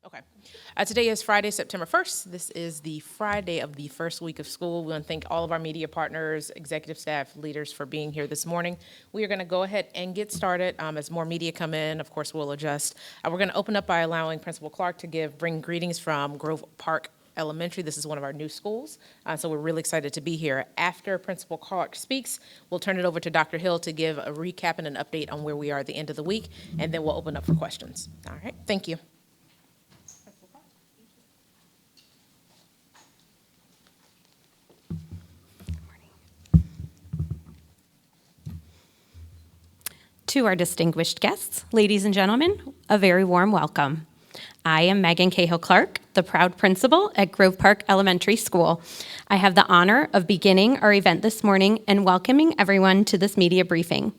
Okay. Today is Friday, September 1st. This is the Friday of the first week of school. We want to thank all of our media partners, executive staff, leaders for being here this morning. We are going to go ahead and get started. As more media come in, of course, we'll adjust. We're going to open up by allowing Principal Clark to bring greetings from Grove Park Elementary. This is one of our new schools, so we're really excited to be here. After Principal Clark speaks, we'll turn it over to Dr. Hill to give a recap and an update on where we are at the end of the week, and then we'll open up for questions. All right, thank you. To our distinguished guests, ladies and gentlemen, a very warm welcome. I am Megan Cahill Clark, the proud principal at Grove Park Elementary School. I have the honor of beginning our event this morning and welcoming everyone to this media briefing.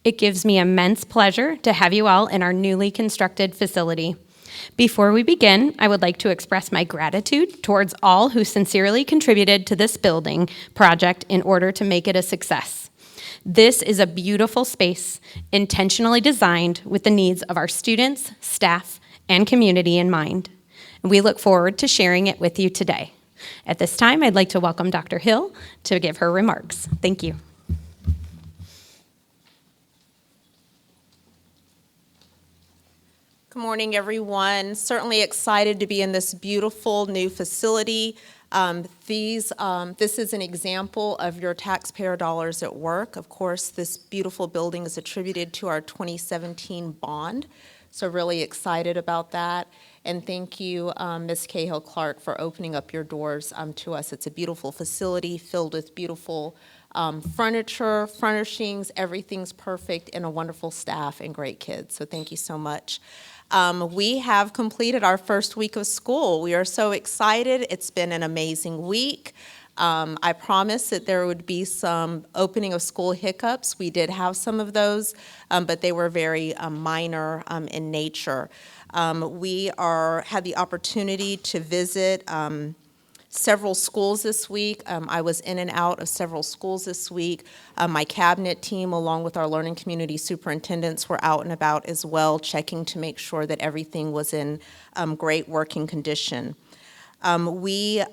It gives me immense pleasure to have you all in our newly constructed facility. Before we begin, I would like to express my gratitude towards all who sincerely contributed to this building project in order to make it a success. This is a beautiful space, intentionally designed with the needs of our students, staff, and community in mind. And we look forward to sharing it with you today. At this time, I'd like to welcome Dr. Hill to give her remarks. Thank you. Good morning, everyone. Certainly excited to be in this beautiful new facility. This is an example of your taxpayer dollars at work. Of course, this beautiful building is attributed to our 2017 bond, so really excited about that. And thank you, Ms. Cahill Clark, for opening up your doors to us. It's a beautiful facility filled with beautiful furniture, furnishings, everything's perfect, and a wonderful staff and great kids. So thank you so much. We have completed our first week of school. We are so excited. It's been an amazing week. I promised that there would be some opening of school hiccups. We did have some of those, but they were very minor in nature. We had the opportunity to visit several schools this week. I was in and out of several schools this week. My cabinet team, along with our learning community superintendents, were out and about as well, checking to make sure that everything was in great working condition. We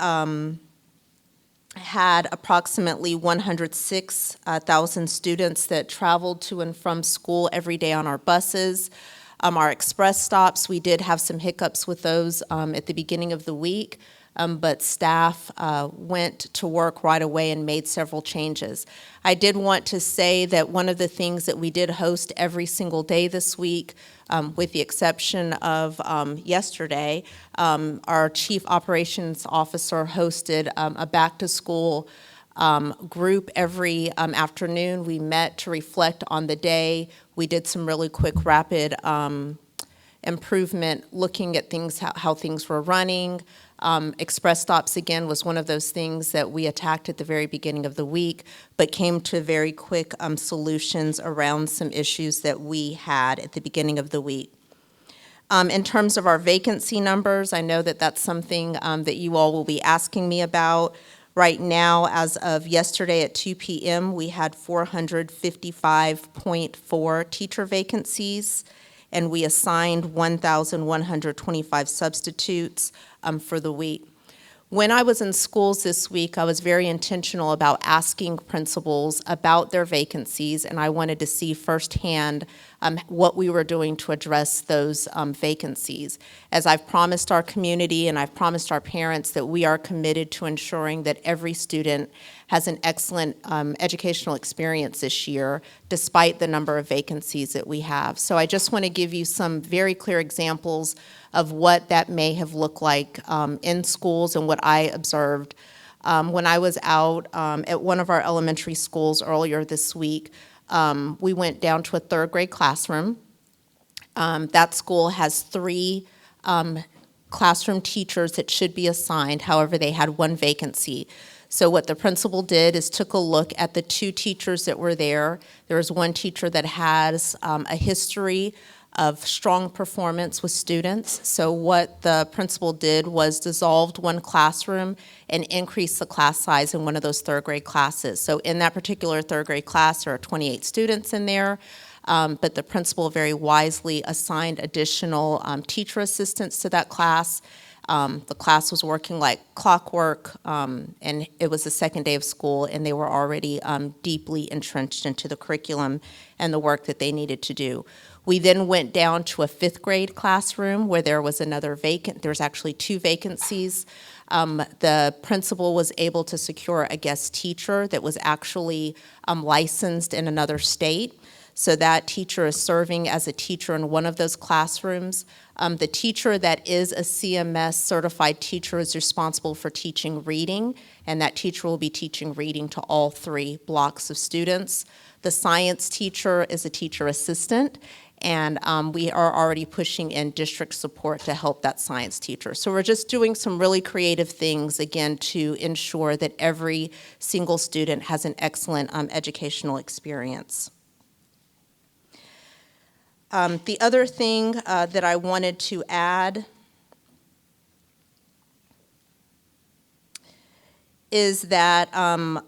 had approximately 106,000 students that traveled to and from school every day on our buses. Our express stops, we did have some hiccups with those at the beginning of the week. But staff went to work right away and made several changes. I did want to say that one of the things that we did host every single day this week, with the exception of yesterday, our Chief Operations Officer hosted a back-to-school group every afternoon. We met to reflect on the day. We did some really quick, rapid improvement, looking at things, how things were running. Express stops, again, was one of those things that we attacked at the very beginning of the week, but came to very quick solutions around some issues that we had at the beginning of the week. In terms of our vacancy numbers, I know that that's something that you all will be asking me about. Right now, as of yesterday at 2 p.m., we had 455.4 teacher vacancies, and we assigned 1,125 substitutes for the week. When I was in schools this week, I was very intentional about asking principals about their vacancies, and I wanted to see firsthand what we were doing to address those vacancies. As I've promised our community and I've promised our parents that we are committed to ensuring that every student has an excellent educational experience this year, despite the number of vacancies that we have. So I just want to give you some very clear examples of what that may have looked like in schools and what I observed. When I was out at one of our elementary schools earlier this week, we went down to a third grade classroom. That school has 3 classroom teachers that should be assigned. However, they had 1 vacancy. So what the principal did is took a look at the 2 teachers that were there. There was 1 teacher that has a history of strong performance with students. So what the principal did was dissolved 1 classroom and increased the class size in one of those third grade classes. So in that particular third grade class, there are 28 students in there. but the principal very wisely assigned additional teacher assistants to that class. The class was working like clockwork, and it was the second day of school, and they were already deeply entrenched into the curriculum and the work that they needed to do. We then went down to a fifth grade classroom where there was another there's actually 2 vacancies. The principal was able to secure a guest teacher that was actually licensed in another state. So that teacher is serving as a teacher in one of those classrooms. The teacher that is a CMS certified teacher is responsible for teaching reading, and that teacher will be teaching reading to all 3 blocks of students. The science teacher is a teacher assistant, and we are already pushing in district support to help that science teacher. So we're just doing some really creative things, again, to ensure that every single student has an excellent educational experience. The other thing that I wanted to add is that,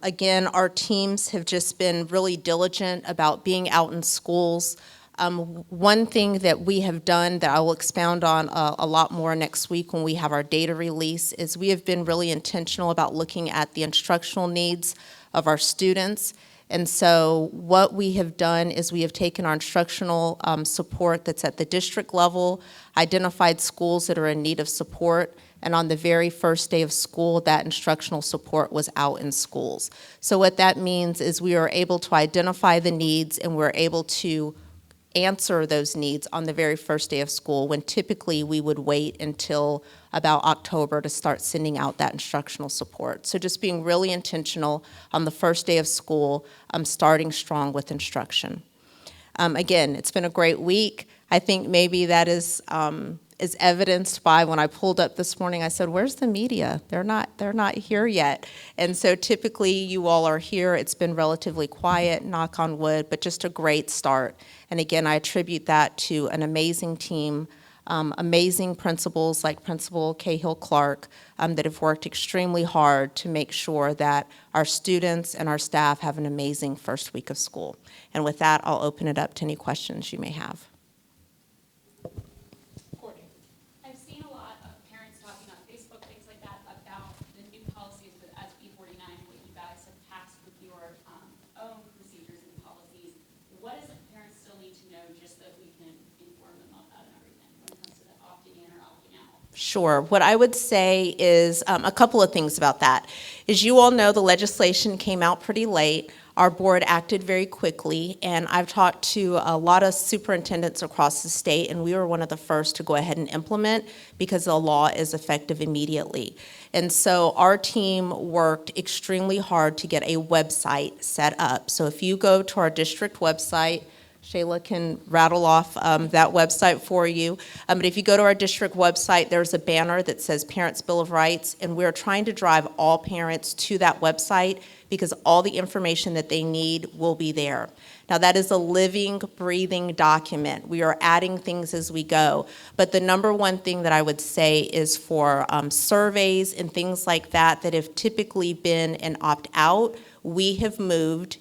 again, our teams have just been really diligent about being out in schools. One thing that we have done that I will expound on a lot more next week when we have our data release is we have been really intentional about looking at the instructional needs of our students. And so what we have done is we have taken our instructional support that's at the district level, identified schools that are in need of support, and on the very first day of school, that instructional support was out in schools. So what that means is we are able to identify the needs, and we're able to answer those needs on the very first day of school, when typically we would wait until about October to start sending out that instructional support. So just being really intentional on the first day of school, starting strong with instruction. Again, it's been a great week. I think maybe that is evidenced by when I pulled up this morning, I said, where's the media? They're not here yet. And so typically you all are here. It's been relatively quiet, knock on wood, but just a great start. And again, I attribute that to an amazing team, amazing principals like Principal Cahill-Clark that have worked extremely hard to make sure that our students and our staff have an amazing first week of school. And with that, I'll open it up to any questions you may have. I've seen a lot of parents talking on Facebook, things like that, about the new policies with SB 49, what you guys have passed with your own procedures and policies. What does parents still need to know just so that we can inform them about that and everything when it comes to the opting in or opting out? Sure. What I would say is a couple of things about that. As you all know, the legislation came out pretty late. Our board acted very quickly, and I've talked to a lot of superintendents across the state, and we were one of the first to go ahead and implement because the law is effective immediately. And so our team worked extremely hard to get a website set up. So if you go to our district website, Shayla can rattle off that website for you. But if you go to our district website, there's a banner that says Parents' Bill of Rights, and we're trying to drive all parents to that website because all the information that they need will be there. Now, that is a living, breathing document. We are adding things as we go. But the number one thing that I would say is for surveys and things like that that have typically been an opt-out, we have moved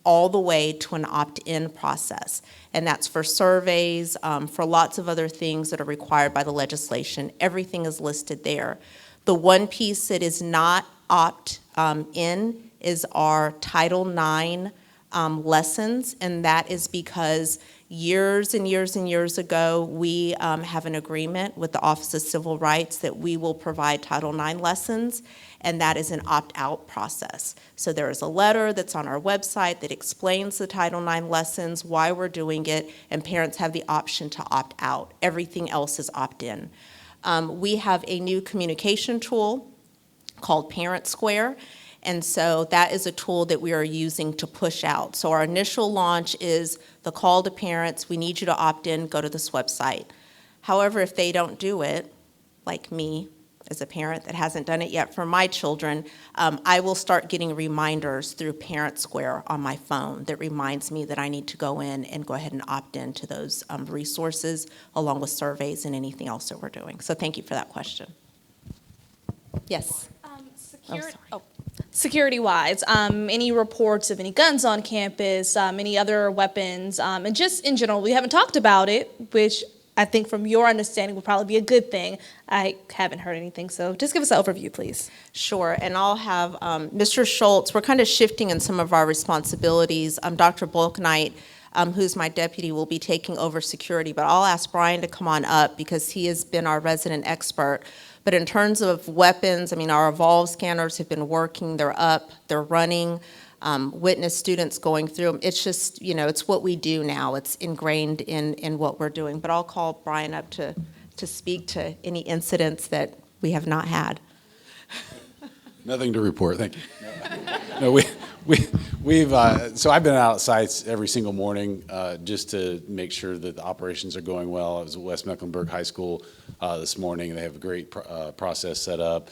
all the way to an opt-in process. And that's for surveys, for lots of other things that are required by the legislation. Everything is listed there. The one piece that is not opt-in is our Title IX lessons, and that is because years and years and years ago, we have an agreement with the Office of Civil Rights that we will provide Title IX lessons, and that is an opt-out process. So there is a letter that's on our website that explains the Title IX lessons, why we're doing it, and parents have the option to opt out. Everything else is opt-in. We have a new communication tool called Parent Square, and so that is a tool that we are using to push out. So our initial launch is the call to parents, we need you to opt in, go to this website. However, if they don't do it, like me, as a parent that hasn't done it yet for my children, I will start getting reminders through Parent Square on my phone that reminds me that I need to go in and go ahead and opt into those resources along with surveys and anything else that we're doing. So thank you for that question. Yes. Security. Oh, security-wise, any reports of any guns on campus, any other weapons, and just in general, we haven't talked about it, which I think from your understanding would probably be a good thing. I haven't heard anything, so just give us an overview, please. Sure, and I'll have Mr. Schultz. We're kind of shifting in some of our responsibilities. Dr. Bolknight, who's my deputy, will be taking over security, but I'll ask Brian to come on up because he has been our resident expert. But in terms of weapons, I mean, our Evolve scanners have been working. They're up, they're running. Witness students going through them. It's just, it's what we do now. It's ingrained in what we're doing. But I'll call Brian up to speak to any incidents that we have not had. Nothing to report, thank you. No, we've so I've been out at sites every single morning just to make sure that the operations are going well. I was at West Mecklenburg High School this morning. They have a great process set up.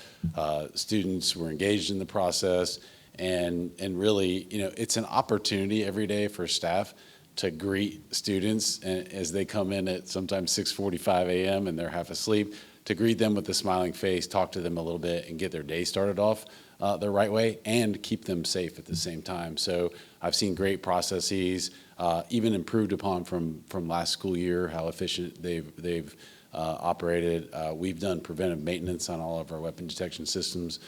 Students were engaged in the process. And really, it's an opportunity every day for staff to greet students as they come in at sometimes 6:45 a.m. and they're half asleep, to greet them with a smiling face, talk to them a little bit, and get their day started off the right way, and keep them safe at the same time. So I've seen great processes, even improved upon from last school year, how efficient they've operated. We've done preventive maintenance on all of our weapon detection systems,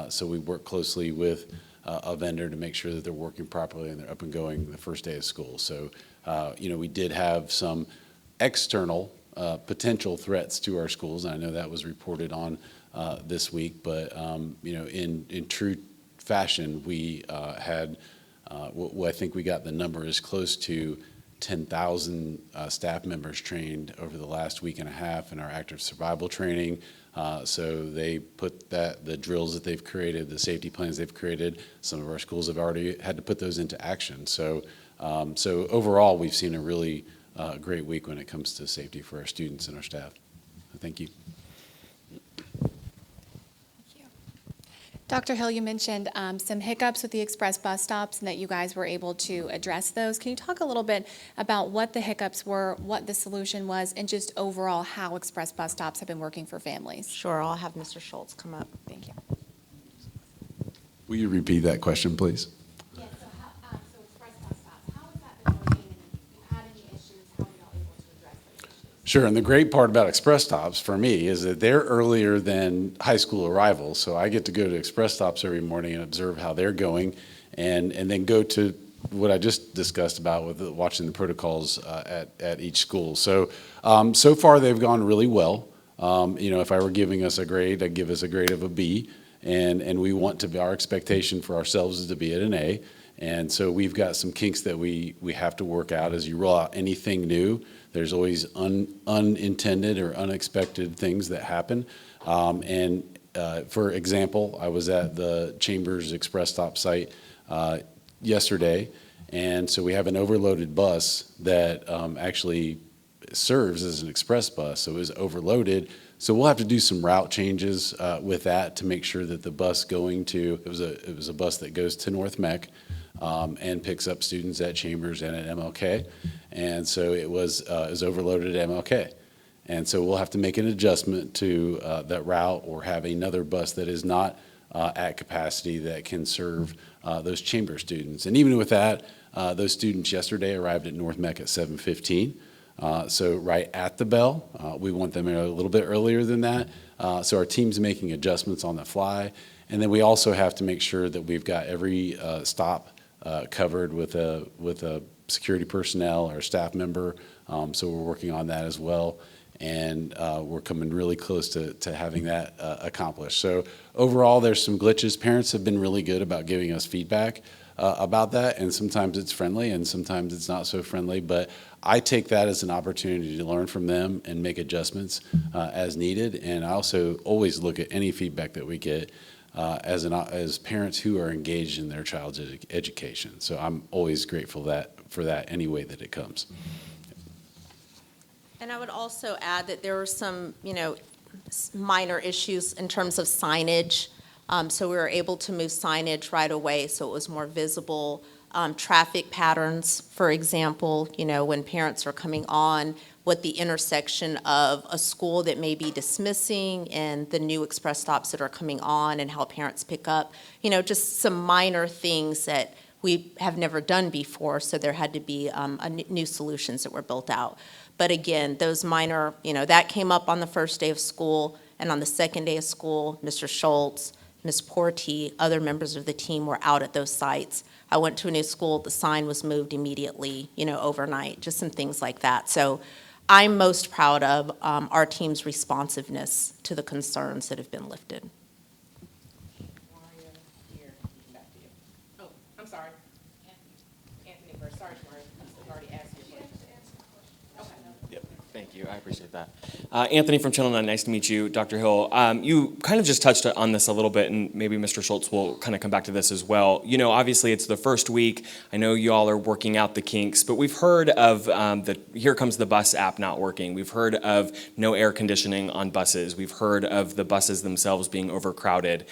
so we work closely with a vendor to make sure that they're working properly and they're up and going the first day of school. So, we did have some external potential threats to our schools, and I know that was reported on this week, but, in true fashion, we had, I think we got the number as close to 10,000 staff members trained over the last week and a half in our active survival training. So they put the drills that they've created, the safety plans they've created, some of our schools have already had to put those into action. So overall, we've seen a really great week when it comes to safety for our students and our staff. Thank you. Dr. Hill, you mentioned some hiccups with the express bus stops and that you guys were able to address those. Can you talk a little bit about what the hiccups were, what the solution was, and just overall how express bus stops have been working for families? Sure, I'll have Mr. Schultz come up. Thank you. Will you repeat that question, please? Yes, so express bus stops, how has that been working, and if you had any issues, how are y'all able to address those issues? Sure, and the great part about express stops for me is that they're earlier than high school arrival, so I get to go to express stops every morning and observe how they're going, and then go to what I just discussed about with watching the protocols at each school. So so far they've gone really well. If I were giving us a grade, I'd give us a grade of a B, and we want to be, our expectation for ourselves is to be at an A. And so we've got some kinks that we have to work out. As you roll out anything new, there's always unintended or unexpected things that happen. For example, I was at the Chambers Express Stop site yesterday, and so we have an overloaded bus that actually serves as an express bus, so it was overloaded. So we'll have to do some route changes with that to make sure that the bus going to, it was a bus that goes to North Mech, and picks up students at Chambers and at MLK. And so it was overloaded at MLK. And so we'll have to make an adjustment to that route, or have another bus that is not at capacity that can serve those Chambers students. And even with that, those students yesterday arrived at North Mech at 7:15. So right at the bell. We want them a little bit earlier than that. So our team's making adjustments on the fly. And then we also have to make sure that we've got every stop covered with a security personnel or staff member. So we're working on that as well. And we're coming really close to having that accomplished. So overall, there's some glitches. Parents have been really good about giving us feedback about that, and sometimes it's friendly and sometimes it's not so friendly, but I take that as an opportunity to learn from them and make adjustments as needed. And I also always look at any feedback that we get as parents who are engaged in their child's education. So I'm always grateful for that any way that it comes. And I would also add that there were some, minor issues in terms of signage. So we were able to move signage right away so it was more visible. Traffic patterns, for example, when parents are coming on, what the intersection of a school that may be dismissing and the new express stops that are coming on and how parents pick up, just some minor things that we have never done before, so there had to be new solutions that were built out. But again, those minor, that came up on the first day of school, and on the second day of school, Mr. Schultz, Ms. Porty, other members of the team were out at those sites. I went to a new school, the sign was moved immediately, overnight, just some things like that. So I'm most proud of our team's responsiveness to the concerns that have been lifted. Maria, here, back to you. Oh, I'm sorry. Anthony first. Sorry, Maria. I've already asked you a question. Yep, thank you, I appreciate that. Anthony from Channel 9, nice to meet you. Dr. Hill, you kind of just touched on this a little bit, and maybe Mr. Schultz will kind of come back to this as well. Obviously it's the first week. I know you all are working out the kinks, but we've heard of the Here Comes the Bus app not working. We've heard of no air conditioning on buses. We've heard of the buses themselves being overcrowded.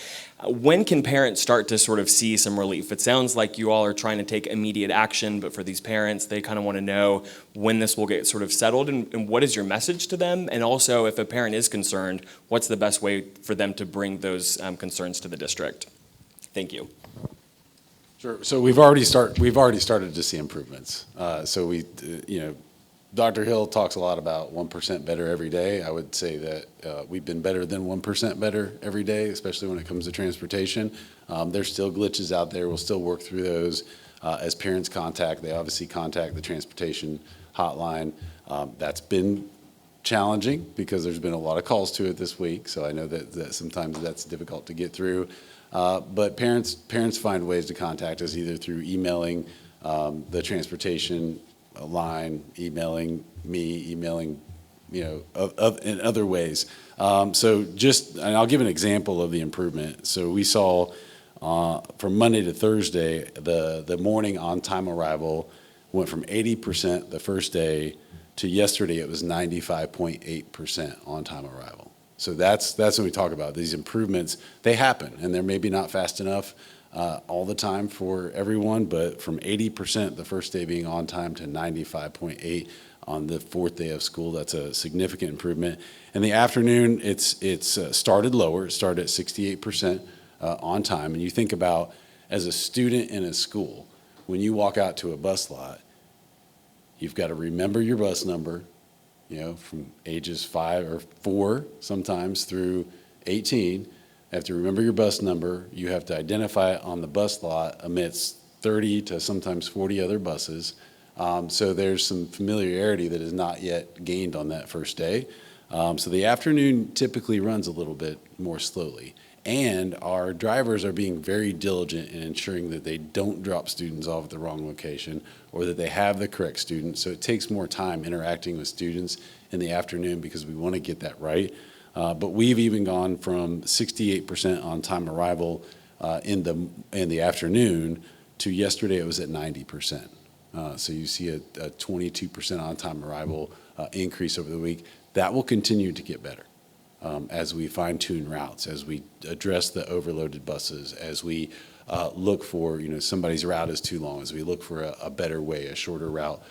When can parents start to sort of see some relief? It sounds like you all are trying to take immediate action, but for these parents, they kind of want to know when this will get sort of settled, and what is your message to them? And also, if a parent is concerned, what's the best way for them to bring those concerns to the district? Thank you. Sure. So we've already started to see improvements. So Dr. Hill talks a lot about 1% better every day. I would say that we've been better than 1% better every day, especially when it comes to transportation. There's still glitches out there. We'll still work through those. As parents they obviously contact the transportation hotline. That's been challenging because there's been a lot of calls to it this week. So I know that sometimes that's difficult to get through. But parents find ways to contact us either through emailing the transportation line, emailing me, emailing, in other ways. And I'll give an example of the improvement. So we saw from Monday to Thursday, the morning on-time arrival went from 80% the first day to yesterday it was 95.8% on-time arrival. So that's what we talk about. These improvements, they happen, and they're maybe not fast enough all the time for everyone, but from 80% the first day being on time to 95.8 on the fourth day of school, that's a significant improvement. In the afternoon, it's started lower. It started at 68% on time. And you think about, as a student in a school, when you walk out to a bus lot, you've got to remember your bus number, from ages 5 or 4 sometimes through 18. You have to remember your bus number. You have to identify it on the bus lot amidst 30 to sometimes 40 other buses. So there's some familiarity that is not yet gained on that first day. So the afternoon typically runs a little bit more slowly. And our drivers are being very diligent in ensuring that they don't drop students off at the wrong location or that they have the correct student. So it takes more time interacting with students in the afternoon because we want to get that right. But we've even gone from 68% on-time arrival in the afternoon to yesterday it was at 90%. So you see a 22% on-time arrival increase over the week. That will continue to get better. As we fine-tune routes, as we address the overloaded buses, as we look for, somebody's route is too long, as we look for a better way, a shorter route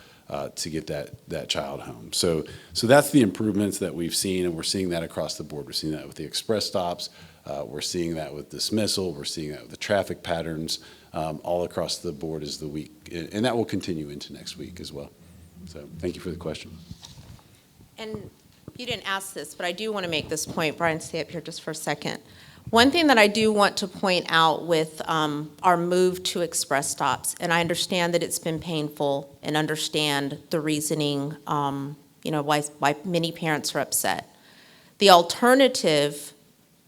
to get that child home. So that's the improvements that we've seen, and we're seeing that across the board. We're seeing that with the express stops. We're seeing that with dismissal. We're seeing that with the traffic patterns all across the board as the week, and that will continue into next week as well. So thank you for the question. And you didn't ask this, but I do want to make this point. Brian, stay up here just for a second. One thing that I do want to point out with our move to express stops, and I understand that it's been painful and understand the reasoning, why many parents are upset. The alternative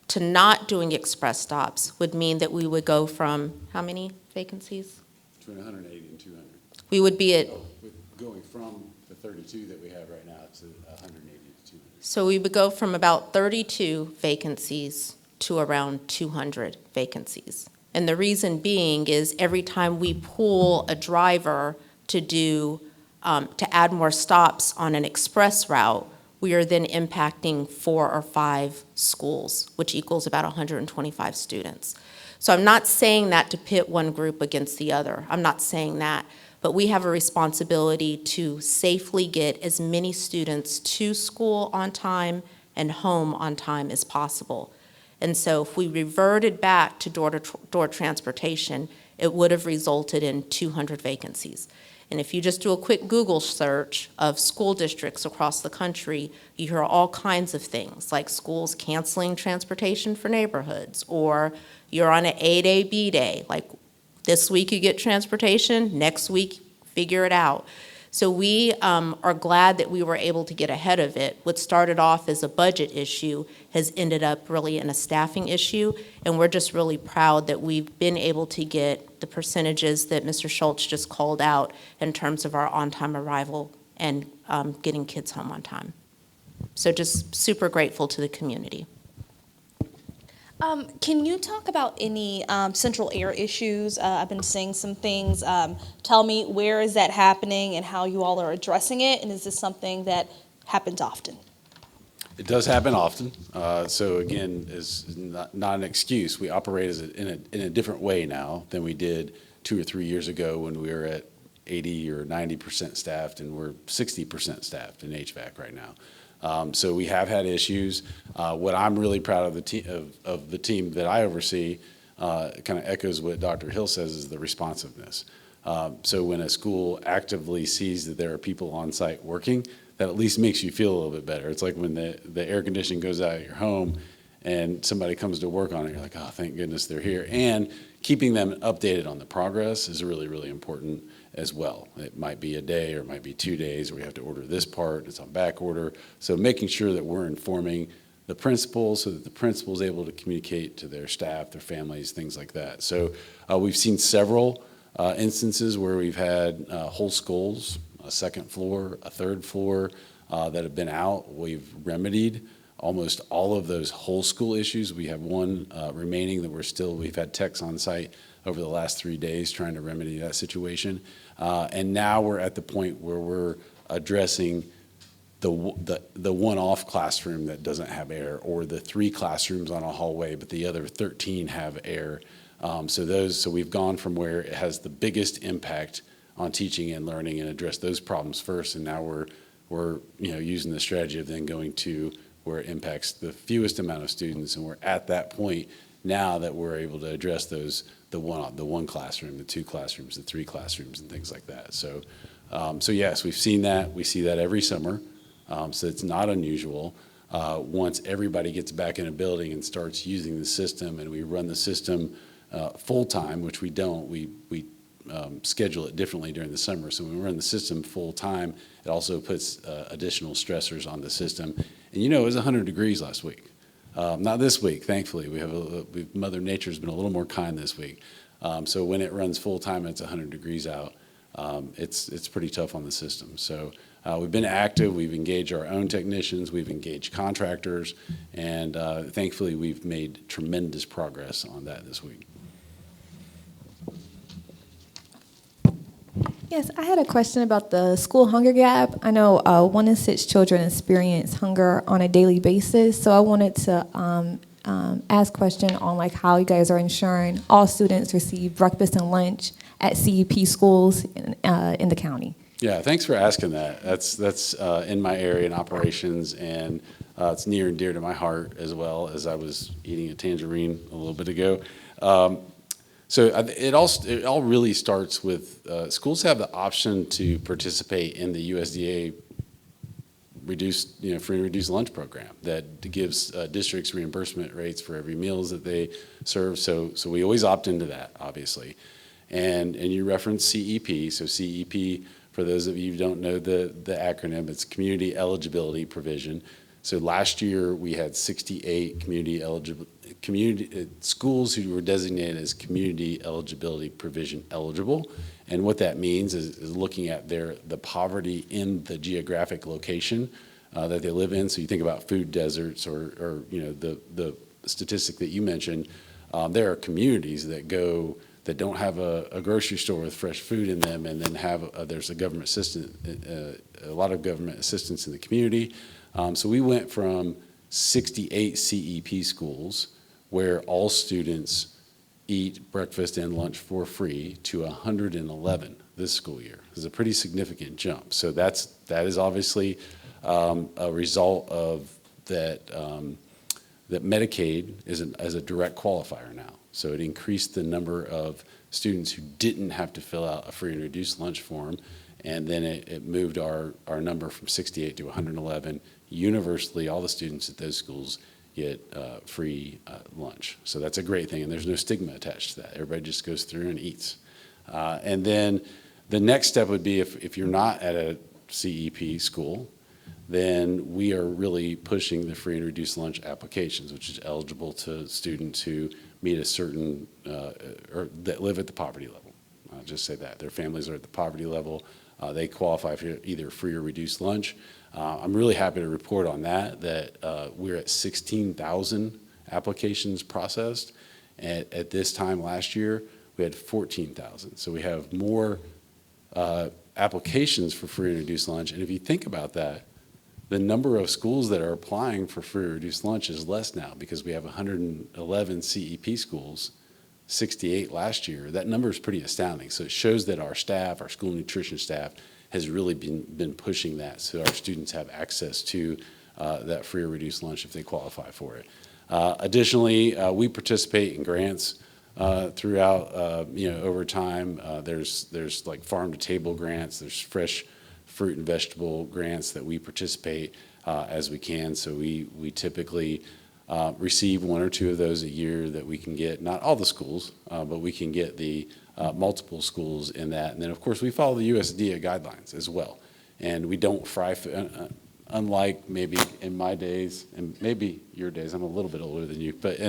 to not doing express stops would mean that we would go from how many vacancies? Between 180 and 200. We would be at Going from the 32 that we have right now to 180 to 200. So we would go from about 32 vacancies to around 200 vacancies. And the reason being is every time we pull a driver to add more stops on an express route, we are then impacting 4 or 5 schools, which equals about 125 students. So I'm not saying that to pit one group against the other. I'm not saying that. but we have a responsibility to safely get as many students to school on time and home on time as possible. And so if we reverted back to door-to-door transportation, it would have resulted in 200 vacancies. And if you just do a quick Google search of school districts across the country, you hear all kinds of things, like schools canceling transportation for neighborhoods, or you're on an A-day, B-day, like this week you get transportation, next week figure it out. So we are glad that we were able to get ahead of it. What started off as a budget issue has ended up really in a staffing issue, and we're just really proud that we've been able to get the percentages that Mr. Schultz just called out in terms of our on-time arrival and getting kids home on time. So just super grateful to the community. Can you talk about any central air issues? I've been seeing some things. Tell me, where is that happening and how you all are addressing it? And is this something that happens often? It does happen often. So again, it's not an excuse. We operate in a different way now than we did 2 or 3 years ago when we were at 80 or 90% staffed, and we're 60% staffed in HVAC right now. So we have had issues. What I'm really proud of the team that I oversee kind of echoes what Dr. Hill says is the responsiveness. So when a school actively sees that there are people on site working, that at least makes you feel a little bit better. It's like when the air conditioning goes out of your home and somebody comes to work on it, you're like, oh, thank goodness they're here. And keeping them updated on the progress is really, really important as well. It might be a day or it might be 2 days where we have to order this part, it's on back order. So making sure that we're informing the principals so that the principal is able to communicate to their staff, their families, things like that. So we've seen several instances where we've had whole schools, a second floor, a third floor that have been out. We've remedied almost all of those whole school issues. We have one remaining that we've had techs on site over the last 3 days trying to remedy that situation. And now we're at the point where we're addressing the one-off classroom that doesn't have air, or the 3 classrooms on a hallway, but the other 13 have air. So we've gone from where it has the biggest impact on teaching and learning and address those problems first, and now we're using the strategy of then going to where it impacts the fewest amount of students, and we're at that point now that we're able to address those, the one classroom, the 2 classrooms, the 3 classrooms, and things like that. So yes, we've seen that. We see that every summer. So it's not unusual. Once everybody gets back in a building and starts using the system, and we run the system full-time, which we don't, we schedule it differently during the summer. So when we run the system full-time, it also puts additional stressors on the system. And it was 100 degrees last week. Not this week, thankfully. Mother Nature's been a little more kind this week. So when it runs full-time and it's 100 degrees out, it's pretty tough on the system. So we've been active. We've engaged our own technicians. We've engaged contractors. And thankfully, we've made tremendous progress on that this week. Yes, I had a question about the school hunger gap. I know 1 in 6 children experience hunger on a daily basis, so I wanted to ask a question on how you guys are ensuring all students receive breakfast and lunch at CEP schools in the county. Yeah, thanks for asking that. That's in my area in operations, and it's near and dear to my heart as well, as I was eating a tangerine a little bit ago. So it all really starts with schools have the option to participate in the USDA free and reduced lunch program that gives districts reimbursement rates for every meals that they serve. So we always opt into that, obviously. And you referenced CEP. So CEP, for those of you who don't know the acronym, it's Community Eligibility Provision. So last year we had 68 schools who were designated as community eligibility provision eligible. And what that means is looking at the poverty in the geographic location that they live in. So you think about food deserts or the statistic that you mentioned. There are communities that don't have a grocery store with fresh food in them, and then there's a government a lot of government assistance in the community. So we went from 68 CEP schools where all students eat breakfast and lunch for free to 111 this school year. It's a pretty significant jump. So that is obviously a result of that, that Medicaid is as a direct qualifier now. So it increased the number of students who didn't have to fill out a free and reduced lunch form, and then it moved our number from 68 to 111. Universally, all the students at those schools get free lunch. So that's a great thing, and there's no stigma attached to that. Everybody just goes through and eats. And then the next step would be if you're not at a CEP school, then we are really pushing the free and reduced lunch applications, which is eligible to students who meet a certain, or that live at the poverty level. I'll just say that. Their families are at the poverty level. They qualify for either free or reduced lunch. I'm really happy to report on that we're at 16,000 applications processed. At this time last year, we had 14,000. So we have more applications for free and reduced lunch. And if you think about that, the number of schools that are applying for free or reduced lunch is less now because we have 111 CEP schools, 68 last year. That number is pretty astounding. So it shows that our staff, our school nutrition staff, has really been pushing that so our students have access to that free or reduced lunch if they qualify for it. Additionally, we participate in grants throughout, over time. There's like farm to table grants, there's fresh fruit and vegetable grants that we participate as we can. So we typically receive one or two of those a year that we can get, not all the schools, but we can get the multiple schools in that. And then, of course, we follow the USDA guidelines as well. And we don't fry food, unlike maybe in my days, and maybe your days, I'm a little bit older than you, but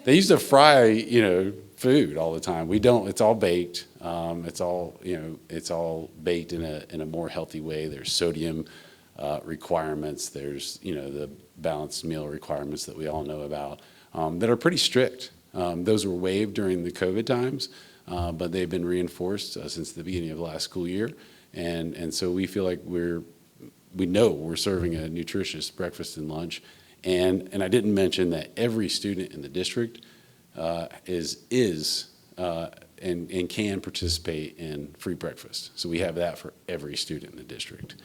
they used to fry, food all the time. We don't, it's all baked. It's all baked in a more healthy way. There's sodium requirements. There's, the balanced meal requirements that we all know about that are pretty strict. Those were waived during the COVID times, but they've been reinforced since the beginning of last school year. And so we feel like we know we're serving a nutritious breakfast and lunch. And I didn't mention that every student in the district and can participate in free breakfast. So we have that for every student in the district,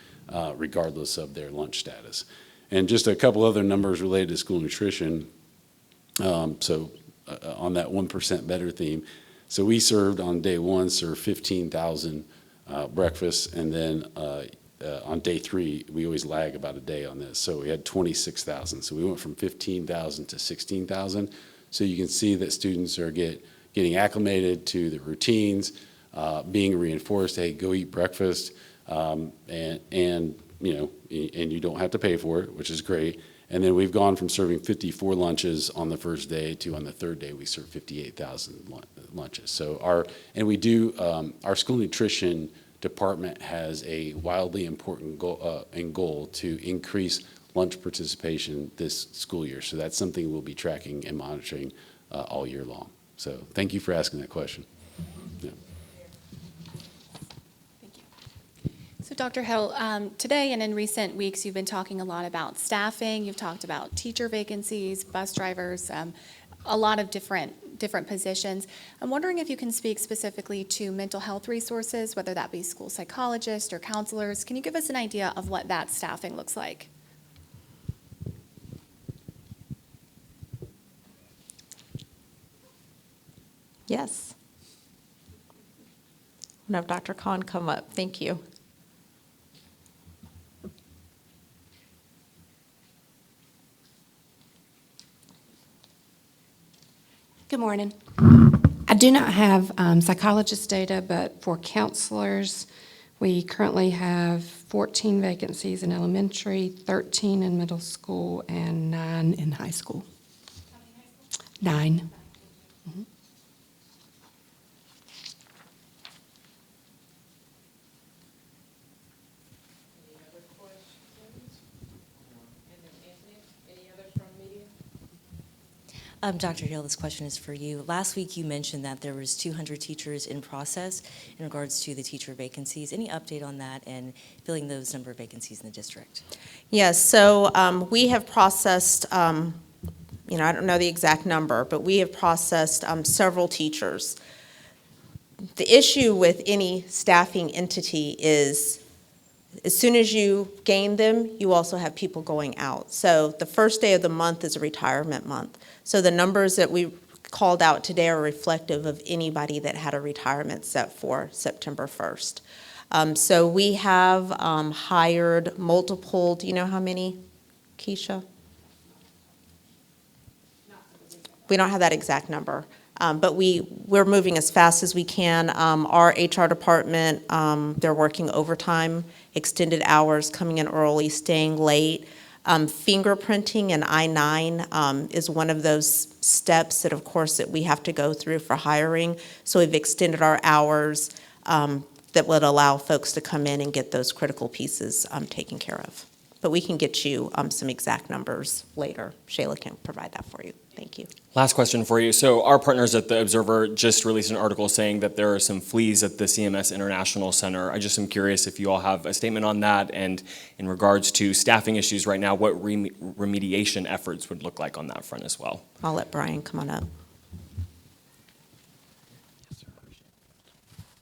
regardless of their lunch status. And just a couple other numbers related to school nutrition. On that 1% better theme, so we on day one, served 15,000 breakfasts, and then on day three, we always lag about a day on this. So we had 26,000. So we went from 15,000 to 16,000. So you can see that students are getting acclimated to the routines, being reinforced, hey, go eat breakfast, and you don't have to pay for it, which is great. And then we've gone from serving 54 lunches on the first day to on the third day, we serve 58,000 lunches. So our school nutrition department has a wildly important goal to increase lunch participation this school year. So that's something we'll be tracking and monitoring all year long. So thank you for asking that question. Yeah. So Dr. Hill, today and in recent weeks, you've been talking a lot about staffing. You've talked about teacher vacancies, bus drivers, a lot of different positions. I'm wondering if you can speak specifically to mental health resources, whether that be school psychologists or counselors. Can you give us an idea of what that staffing looks like? Yes. I'll have Dr. Khan come up. Thank you. Good morning. I do not have psychologist data, but for counselors, we currently have 14 vacancies in elementary, 13 in middle school, and 9 in high school. How many high schools? 9. Mhm. Any other questions? And then Anthony, any others from media? Dr. Hill, this question is for you. Last week you mentioned that there was 200 teachers in process in regards to the teacher vacancies. Any update on that and filling those number of vacancies in the district? Yes, so we have processed, I don't know the exact number, but we have processed several teachers. The issue with any staffing entity is as soon as you gain them, you also have people going out. So the first day of the month is a retirement month. So the numbers that we called out today are reflective of anybody that had a retirement set for September 1st. So we have hired multiple, do you know how many, Keisha? We don't have that exact number. But we're moving as fast as we can. Our HR department, they're working overtime, extended hours, coming in early, staying late. Fingerprinting and I-9 is one of those steps that, of course, that we have to go through for hiring. So we've extended our hours that would allow folks to come in and get those critical pieces taken care of. But we can get you some exact numbers later. Shayla can provide that for you. Thank you. Last question for you. So our partners at the Observer just released an article saying that there are some fleas at the CMS International Center. I just am curious if you all have a statement on that, and in regards to staffing issues right now, what remediation efforts would look like on that front as well. I'll let Brian come on up.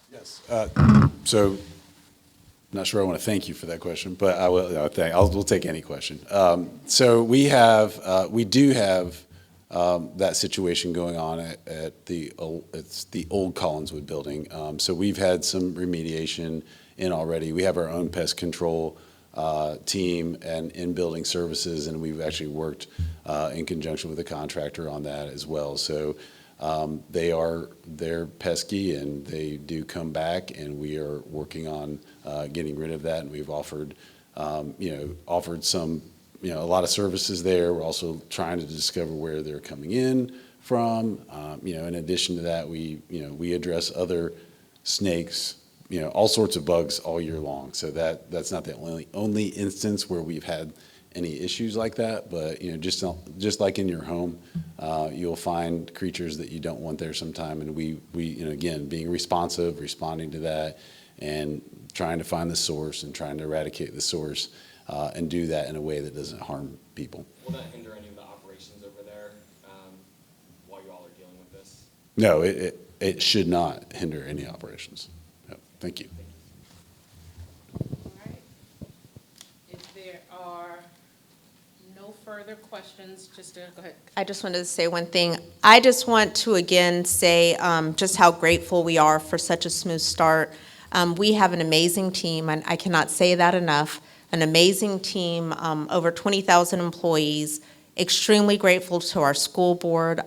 Yes. So, not sure I want to thank you for that question, but I will. We'll take any question. So we do have that situation going on at the old Collinswood building. So we've had some remediation in already. We have our own pest control team and in-building services, and we've actually worked in conjunction with the contractor on that as well. So they're pesky, and they do come back, and we are working on getting rid of that. And we've offered some, a lot of services there. We're also trying to discover where they're coming in from. In addition to that, we address other snakes, all sorts of bugs all year long. So that's not the only instance where we've had any issues like that. But just like in your home, you'll find creatures that you don't want there sometime. And we again, being responsive, responding to that, and trying to find the source and trying to eradicate the source. And do that in a way that doesn't harm people. Will that hinder any of the operations over there while you all are dealing with this? No, it should not hinder any operations. No, thank you. All right. If there are no further questions, just go ahead. I just wanted to say one thing. I just want to again say just how grateful we are for such a smooth start. We have an amazing team, and I cannot say that enough. An amazing team, over 20,000 employees. Extremely grateful to our school board.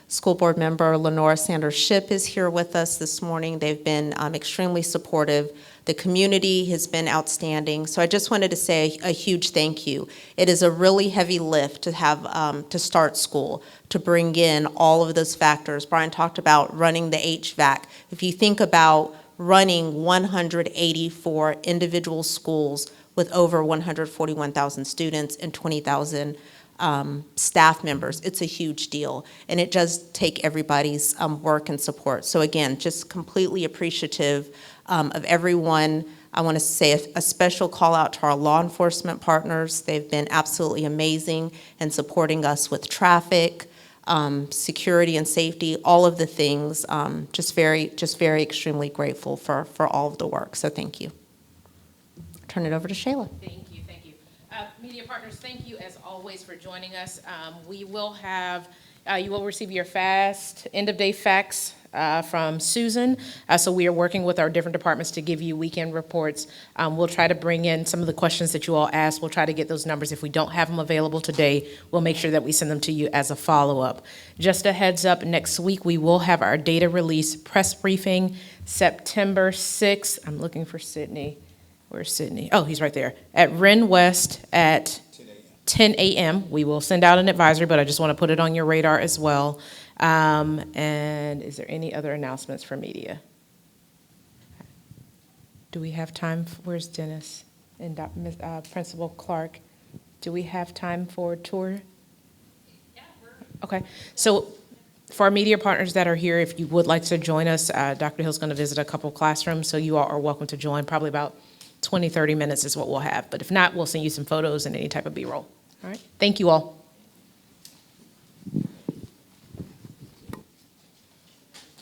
School board member Lenora Sanders Shipp is here with us this morning. They've been extremely supportive. The community has been outstanding. So I just wanted to say a huge thank you. It is a really heavy lift to have to start school, to bring in all of those factors. Brian talked about running the HVAC. If you think about running 184 individual schools with over 141,000 students and 20,000 staff members. It's a huge deal, and it does take everybody's work and support. So again, just completely appreciative of everyone. I want to say a special call out to our law enforcement partners. They've been absolutely amazing in supporting us with traffic, security and safety, all of the things. Just very extremely grateful for all of the work. So thank you. Turn it over to Shayla. Thank you. Media partners, thank you as always for joining us. We will have, you will receive your end of day facts from Susan. So we are working with our different departments to give you weekend reports. We'll try to bring in some of the questions that you all asked. We'll try to get those numbers. If we don't have them available today, we'll make sure that we send them to you as a follow-up. Just a heads up, next week we will have our data release press briefing, September 6th. I'm looking for Sydney. Where's Sydney? Oh, he's right there. At Ren West at 10 a.m. We will send out an advisory, but I just want to put it on your radar as well. And is there any other announcements for media? Do we have time? Where's Dennis and Principal Clark? Do we have time for a tour? Yeah, Okay. So for our media partners that are here, if you would like to join us, Dr. Hill's going to visit a couple classrooms, so you all are welcome to join. Probably about 20, 30 minutes is what we'll have. But if not, we'll send you some photos and any type of B-roll. All right. Thank you all.